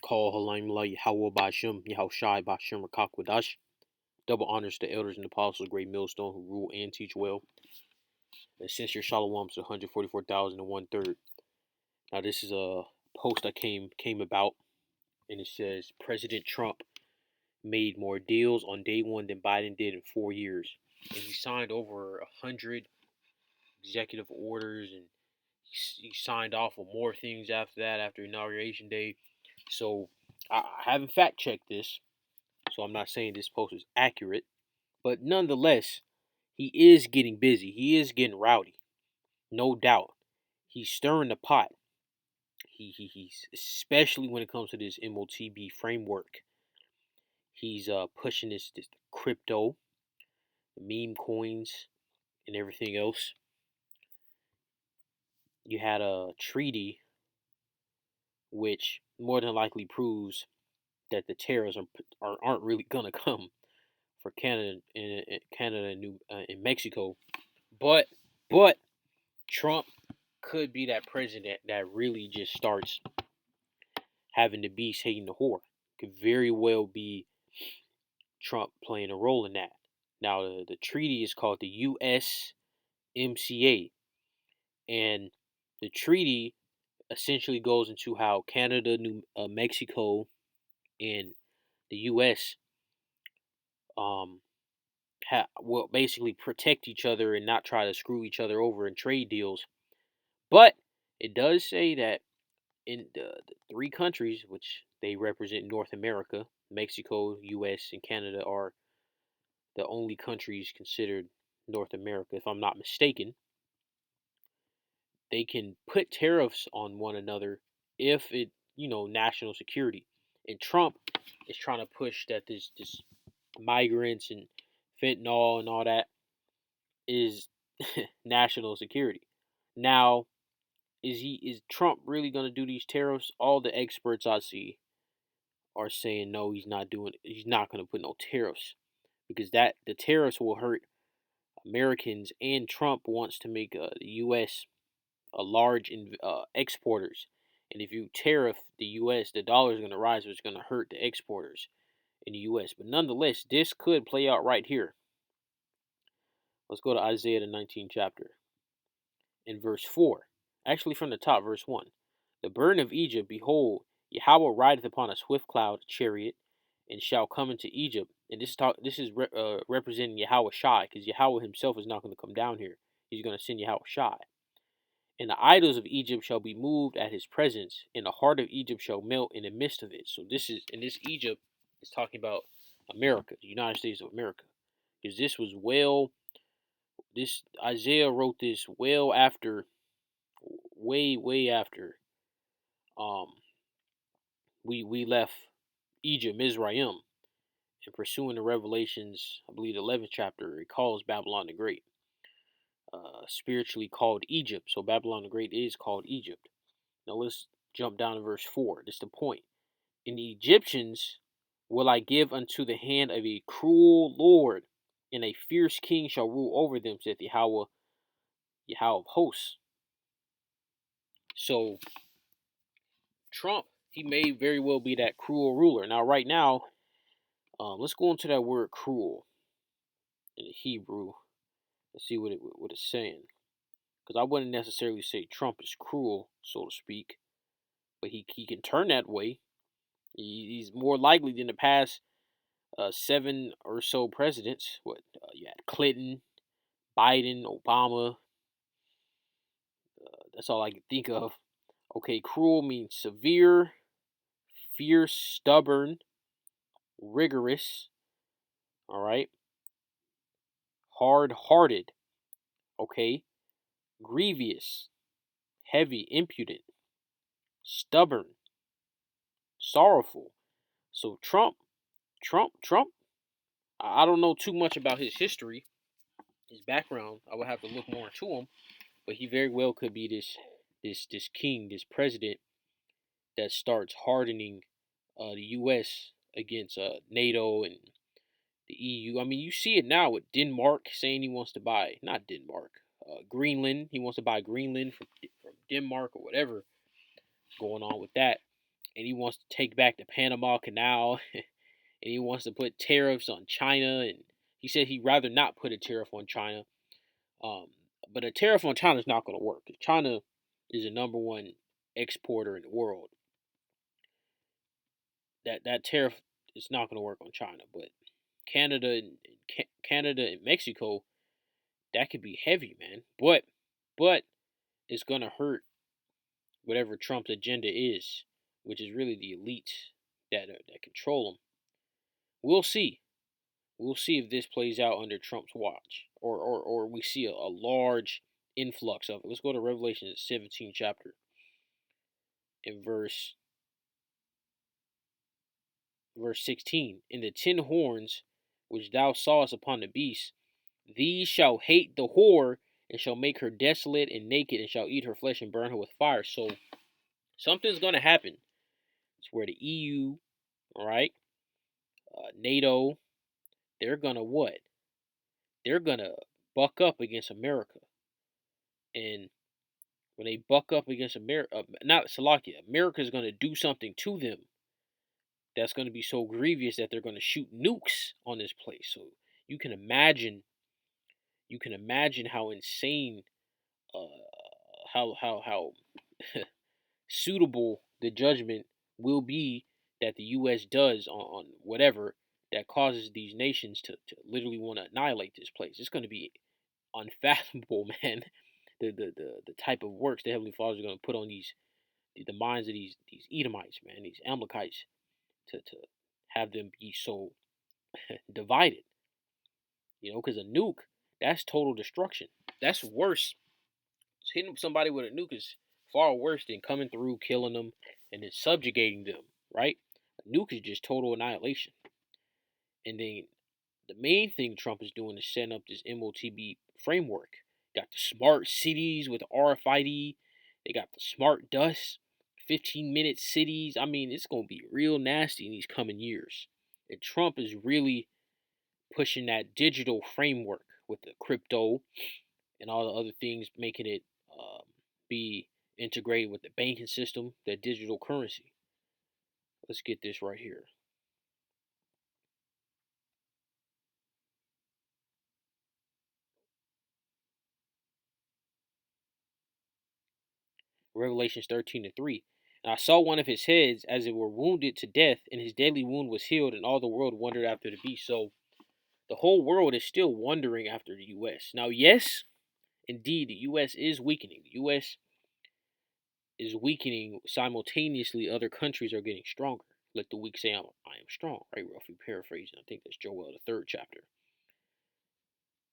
Call Halim Yahweh Bashem, Yahushai Bashem Rakakwadash. Double honors to elders and apostles, great millstone who rule and teach well. And since your Shalom to 144,001 Now this is a post that came about, and it says President Trump made more deals on day one than Biden did in 4 years, and he signed over 100 executive orders, and he signed off on more things after that, after Inauguration Day. So I haven't fact checked this, so I'm not saying this post is accurate, but nonetheless, he is getting busy. He is getting rowdy, no doubt. He's stirring the pot. He's especially when it comes to this MOTB framework. He's pushing this crypto, the meme coins, and everything else. You had a treaty which more than likely proves that the tariffs aren't really gonna come for Canada and Mexico, but Trump could be that president that really just starts having the beast hating the whore. Could very well be Trump playing a role in that. Now the treaty is called the USMCA, and the treaty essentially goes into how Canada, Mexico, and the U.S. Will basically protect each other and not try to screw each other over in trade deals. But it does say that in the three countries which they represent North America, Mexico, U.S., and Canada are the only countries considered North America, if I'm not mistaken. They can put tariffs on one another if it, national security. And Trump is trying to push that this migrants and fentanyl and all that is national security. Now, is Trump really going to do these tariffs? All the experts I see are saying no, he's not doing it. He's not going to put no tariffs because that the tariffs will hurt Americans, and Trump wants to make the U.S. a large exporters. And if you tariff the U.S., the dollar is going to rise, which is going to hurt the exporters in the U.S. But nonetheless, this could play out right here. Let's go to Isaiah the 19th chapter in verse 4. Actually, from the top, verse 1. The burden of Egypt, behold, Yahweh rideth upon a swift cloud chariot, and shall come into Egypt. And this is representing Yahweh Shai, because Yahweh himself is not going to come down here. He's going to send Yahweh Shai. And the idols of Egypt shall be moved at his presence, and the heart of Egypt shall melt in the midst of it. So this Egypt is talking about America, the United States of America. Because this Isaiah wrote this well after, way after we left Egypt, Mizraim, and pursuing the Revelations, I believe the 11th chapter, it calls Babylon the Great, spiritually called Egypt. So Babylon the Great is called Egypt. Now let's jump down to verse 4. This is the point. And the Egyptians will I give unto the hand of a cruel Lord, and a fierce king shall rule over them, saith Yahweh of hosts. So Trump, he may very well be that cruel ruler. Now, right now, let's go into that word cruel in the Hebrew and see what it's saying. Because I wouldn't necessarily say Trump is cruel, so to speak, but he can turn that way. He's more likely than the past 7 or so presidents. You had Clinton, Biden, Obama. That's all I can think of. Okay, cruel means severe, fierce, stubborn, rigorous. All right. Hard-hearted. Okay. Grievous, heavy, impudent, stubborn, sorrowful. So Trump. I don't know too much about his history, his background. I would have to look more into him, but he very well could be this king, this president that starts hardening the U.S. against NATO and the EU. I mean, you see it now with Denmark saying he wants to buy, not Denmark, Greenland. He wants to buy Greenland from Denmark or whatever going on with that. and he wants to take back the Panama Canal, and he wants to put tariffs on China, and he said he'd rather not put a tariff on China. Um, but a tariff on China is not going to work. If China is the number one exporter in the world, that tariff is not going to work on China. But Canada and Canada and Mexico, that could be heavy, man. But it's going to hurt whatever Trump's agenda is, which is really the elites that control him. We'll see. We'll see if this plays out under Trump's watch, or we see a large influx of it. Let's go to Revelation 17 chapter in verse 16. In the 10 horns which thou sawest upon the beast, these shall hate the whore, and shall make her desolate and naked, and shall eat her flesh and burn her with fire. So something's gonna happen. It's where the EU, all right, NATO, they're gonna what? They're gonna buck up against America, and when they buck up against America, not Salakia, America's gonna do something to them that's gonna be so grievous that they're gonna shoot nukes on this place. So you can imagine, how insane, uh, how suitable the judgment will be that the U.S. does on whatever that causes these nations to literally want to annihilate this place. It's going to be unfathomable, man. The type of works the Heavenly Father is going to put on the minds of these Edomites, man, these Amalekites, to have them be so divided. Because a nuke, that's total destruction. That's worse. Hitting somebody with a nuke is far worse than coming through, killing them, and then subjugating them, right? A nuke is just total annihilation. And then the main thing Trump is doing is setting up this MOTB framework. Got the smart cities with RFID. They got the smart dust, 15-minute cities. I mean, it's going to be real nasty in these coming years. And Trump is really pushing that digital framework with the crypto and all the other things, making it be integrated with the banking system, the digital currency. Let's get this right here. Revelations 13:3. And I saw one of his heads as it were wounded to death, and his deadly wound was healed, and all the world wondered after the beast. So the whole world is still wondering after the U.S. Now, yes, indeed, the U.S. is weakening. The U.S. is weakening simultaneously. Other countries are getting stronger. Let the weak say, I am strong, right? Roughly paraphrasing. I think that's Joel, the 3rd chapter.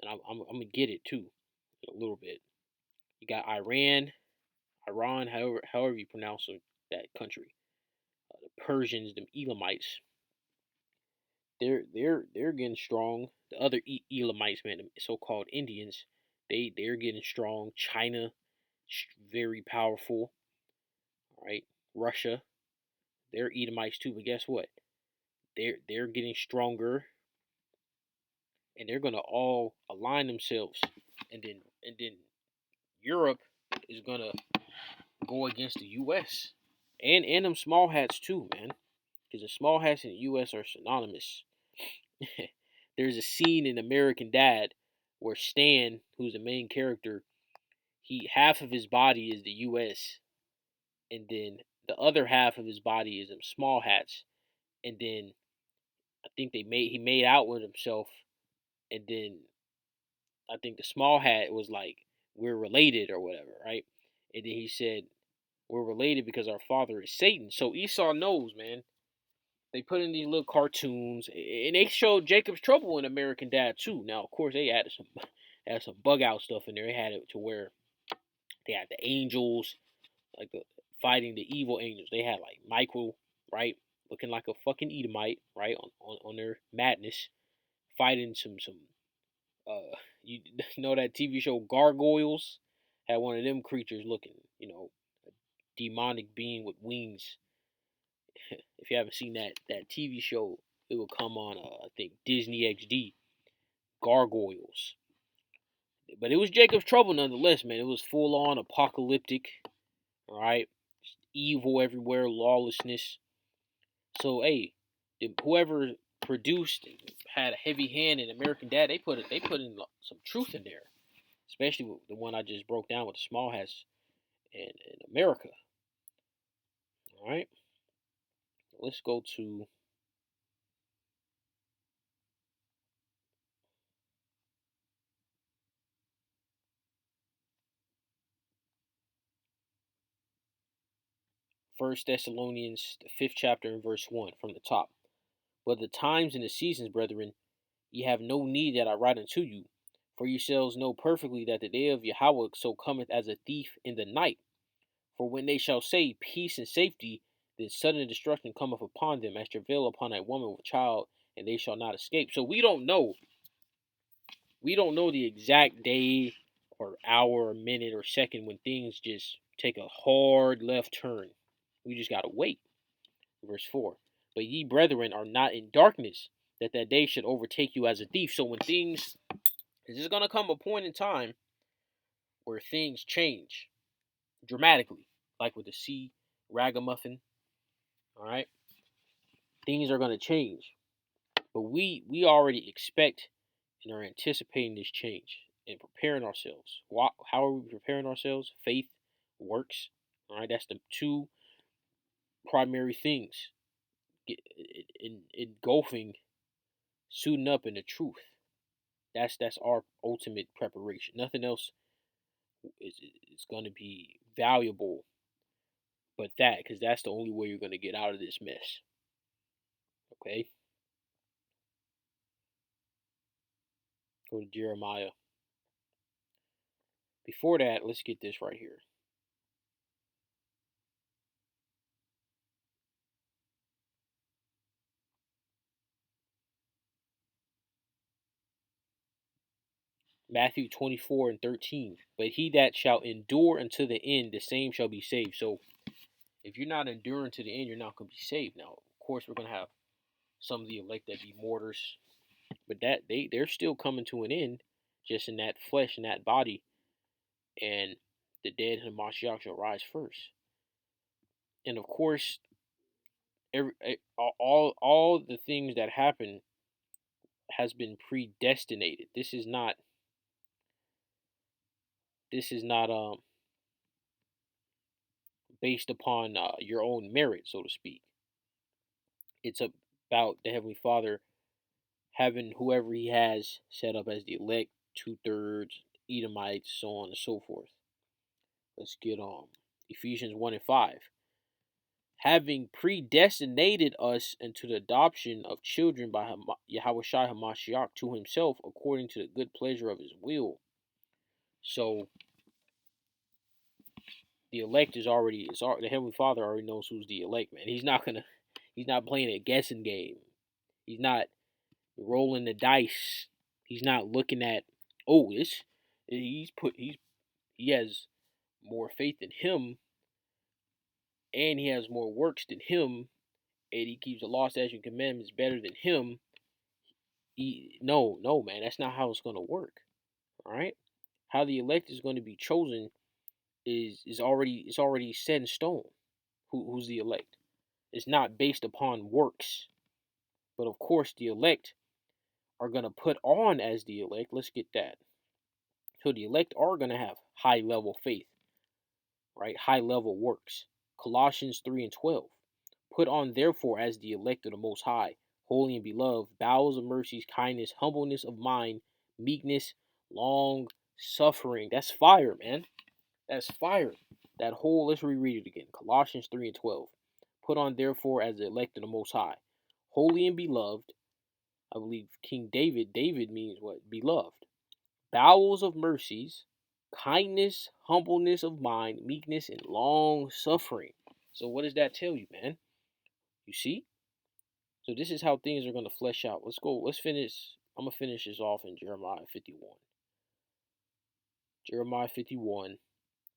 And I'm going to get it too, a little bit. You got Iran, however you pronounce that country. The Persians, the Elamites, they're getting strong. The other Elamites, man, the so-called Indians, they're getting strong. China, very powerful. All right, Russia, they're Edomites too. But guess what? They're getting stronger, and they're gonna all align themselves, and then Europe is gonna go against the U.S. and them small hats too, man, because the small hats in the U.S. are synonymous. There's a scene in American Dad where Stan, who's the main character, he half of his body is the U.S. and then the other half of his body is them small hats, and then I think he made out with himself, and then I think the small hat was like, we're related or whatever, right? And then he said, we're related because our father is Satan. So Esau knows, man. They put in these little cartoons, and they showed Jacob's Trouble in American Dad too. Now, of course, they had some bug out stuff in there. They had it to where they had the angels, like the fighting the evil angels. They had like Michael, right, looking like a fucking Edomite, right, on their madness, fighting some you know that TV show Gargoyles had one of them creatures looking, a demonic being with wings. If you haven't seen that TV show, it will come on I think Disney XD. Gargoyles. But it was Jacob's Trouble nonetheless, man. It was full on apocalyptic, right? evil everywhere, lawlessness. So hey, whoever produced had a heavy hand in American Dad. They put in some truth in there, especially with the one I just broke down with the small hats in America. All right, let's go to First Thessalonians, the 5th chapter, and verse 1 from the top. But the times and the seasons, brethren, ye have no need that I write unto you, for yourselves know perfectly that the day of Yahweh so cometh as a thief in the night. For when they shall say peace and safety, then sudden destruction cometh upon them, as travail upon a woman with child, and they shall not escape. So we don't know. We don't know the exact day or hour or minute or second when things just take a hard left turn. We just gotta wait. Verse 4. But ye brethren are not in darkness, that day should overtake you as a thief. So when things, there's just gonna come a point in time where things change dramatically, like with the sea ragamuffin. All right, things are gonna change, but we already expect and are anticipating this change and preparing ourselves. How are we preparing ourselves? Faith, works. All right, that's the two primary things. Engulfing, suiting up in the truth. That's our ultimate preparation. Nothing else is going to be valuable but that, because that's the only way you're going to get out of this mess. Okay, go to Jeremiah. Before that, let's get this right here. Matthew 24 and 13. But he that shall endure unto the end, the same shall be saved. So if you're not enduring to the end, you're not going to be saved. Now, of course, we're going to have some of the elect that be martyrs, but that they're still coming to an end, just in that flesh and that body, and the dead in the Mashiach shall rise first. And of course, all the things that happen has been predestinated. This is not based upon your own merit, so to speak. It's about the Heavenly Father having whoever He has set up as the elect, 2/3, Edomites, so on and so forth. Let's get on Ephesians 1 and 5. Having predestinated us into the adoption of children by Yahweh Shai HaMashiach to Himself, according to the good pleasure of His will. So the elect is already, the Heavenly Father already knows who's the elect, man. He's not playing a guessing game. He's not rolling the dice. He's not looking at, oh, this, he has more faith in Him, and he has more works than Him, and he keeps the law, statutes, and commandments better than Him. No, man, that's not how it's going to work. All right, how the elect is going to be chosen is already set in stone. Who's the elect? It's not based upon works, but of course the elect are going to put on as the elect. Let's get that. So the elect are going to have high level faith, right? High level works. Colossians 3 and 12. Put on therefore as the elect of the Most High, holy and beloved, bowels of mercies, kindness, humbleness of mind, meekness, long suffering. That's fire, man. That's fire. Let's reread it again. Colossians 3 and 12. Put on therefore as the elect of the Most High, holy and beloved. I believe King David means what? Beloved. Bowels of mercies, kindness, humbleness of mind, meekness, and long suffering. So what does that tell you, man? You see? So this is how things are going to flesh out. Let's go. Let's finish. I'm going to finish this off in Jeremiah 51. Jeremiah 51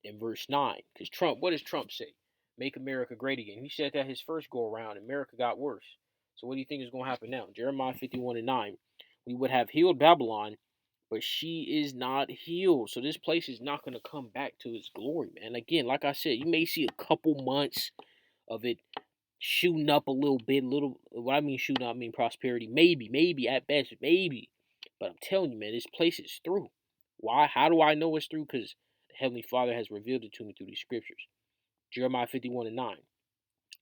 in verse 9. Because what does Trump say? Make America great again. He said that his first go around, America got worse. So what do you think is going to happen now? Jeremiah 51 and 9. We would have healed Babylon, but she is not healed. So this place is not going to come back to its glory, man. Again, like I said, you may see a couple months of it shooting up a little bit, little. What I mean shooting up, I mean prosperity. Maybe at best, maybe. But I'm telling you, man, this place is through. Why? How do I know it's through? Because the Heavenly Father has revealed it to me through these scriptures. Jeremiah 51:9.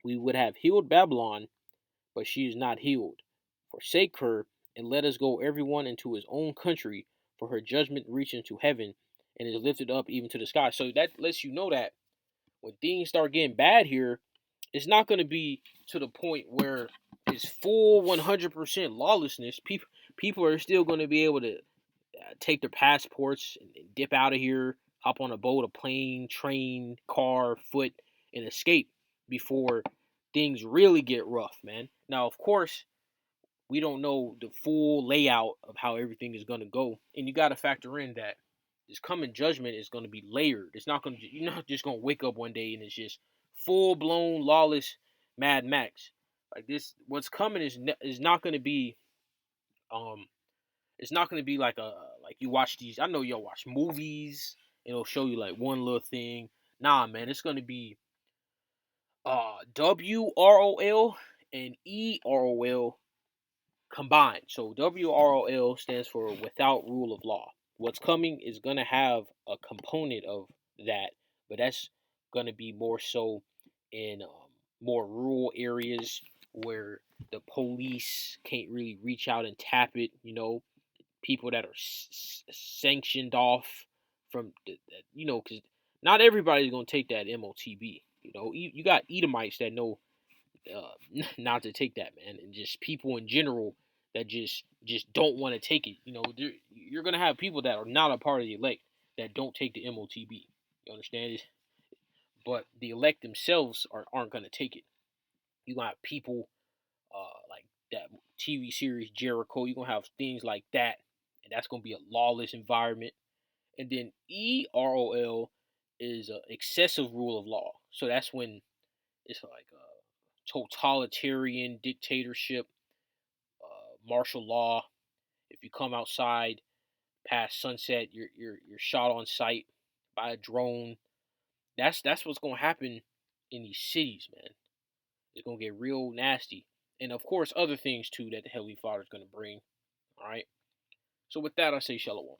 We would have healed Babylon, but she is not healed. Forsake her, and let us go everyone into his own country, for her judgment reaches to heaven, and is lifted up even to the sky. So that lets you know that when things start getting bad here, it's not going to be to the point where it's full 100% lawlessness. People are still going to be able to take their passports and dip out of here, hop on a boat, a plane, train, car, foot, and escape before things really get rough, man. Now, of course, we don't know the full layout of how everything is going to go, and you got to factor in that this coming judgment is going to be layered. It's not going to, you're not just going to wake up one day and it's just full blown lawless Mad Max. Like this, what's coming is not going to be um it's not going to be like a like you watch these. I know y'all watch movies. It'll show you like one little thing. Nah, man, it's going to be WROL and EROL combined. So WROL stands for without rule of law. What's coming is going to have a component of that, but that's going to be more so in more rural areas where the police can't really reach out and tap it. People that are sanctioned off from because not everybody's going to take that MOTB. You got Edomites that know not to take that, man, and just people in general that just don't want to take it. You're gonna have people that are not a part of the elect that don't take the MOTB. You understand it? But the elect themselves aren't gonna take it. You gonna have people like that TV series Jericho. You're gonna have things like that, and that's gonna be a lawless environment. And then EROL is excessive rule of law. So that's when it's like a totalitarian dictatorship, martial law. If you come outside past sunset, you're shot on sight by a drone. That's what's gonna happen in these cities, man. It's gonna get real nasty, and of course other things too that the Heavenly Father is gonna bring. All right. So with that, I say shalom.